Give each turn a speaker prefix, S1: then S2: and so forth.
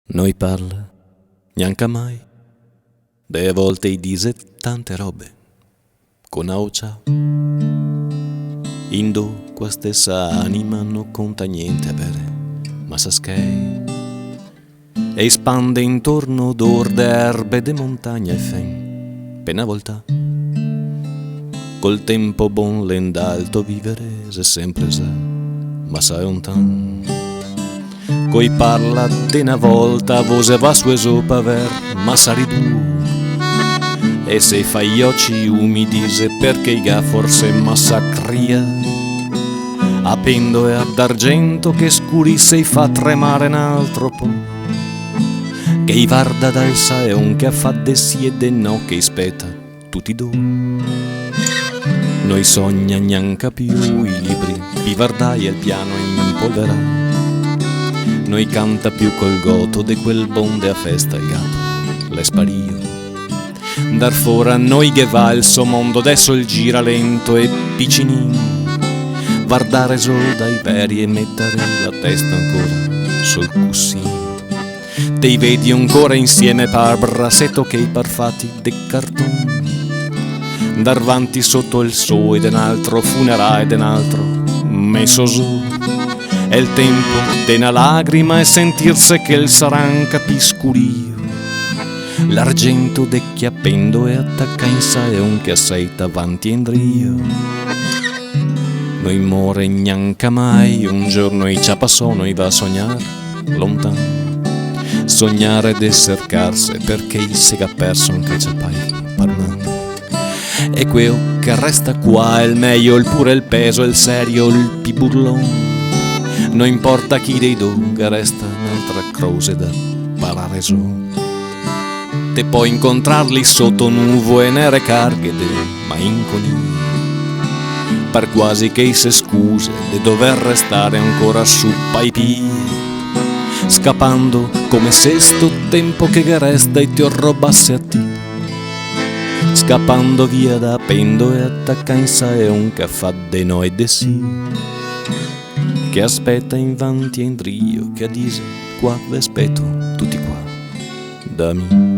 S1: Noi parla, neanche mai, delle volte dice tante robe, con ciao. Indo qua stessa anima non conta niente avere, ma sa che e espande intorno d'or d'erbe de montagna e fen, pena volta. Col tempo bon l'endalto vivere se sempre sa, ma sa un tan. Coi parla de una volta vose va su esopa ver, ma sa ridù. E se fa gli occhi umidise perché i ga forse massacria. A pendo e ad argento che scurisse i fa tremare un altro po'. Che i varda dal saeon che fa de sì e de no che ispeta tutti do. Noi sogna neanche più i libri, pivardai e il piano impolverà. Noi canta più col goto de quel bonde a festa il gatto, le spario. Dar fora noi che va il suo mondo adesso il gira lento e piccinin. Guardare solo dai veri e mettere la testa ancora sul cussino. Te vedi ancora insieme par brassetto che i parfatti de cartone. Dar vanti sotto il sole ed un altro funerale ed un altro messo su. È il tempo de una lagrima e sentirse che il saran capiscurio. L'argento de chi appendo e attacca in saeon che asseita avanti in drio. Noi more neanche mai, un giorno i ci passò, noi va a sognare lontano. Sognare ed essercarse perché i si ha perso anche c'è pai parlando. E quello che resta qua è il meglio, il pure il peso, il serio, il piburlon. Non importa chi dei due, che resta un'altra croce da parare su. Te puoi incontrarli sotto nuvola e nere carghe de mainconi. Per quasi che se scuse di dover restare ancora su paipi. Scappando come se sto tempo che resta e ti rubasse a te. Scappando via da pendo e attacca in saeon che fa de noi de sì. Che aspetta in vanti e in drio, che a dise qua ve aspetto tutti qua da me.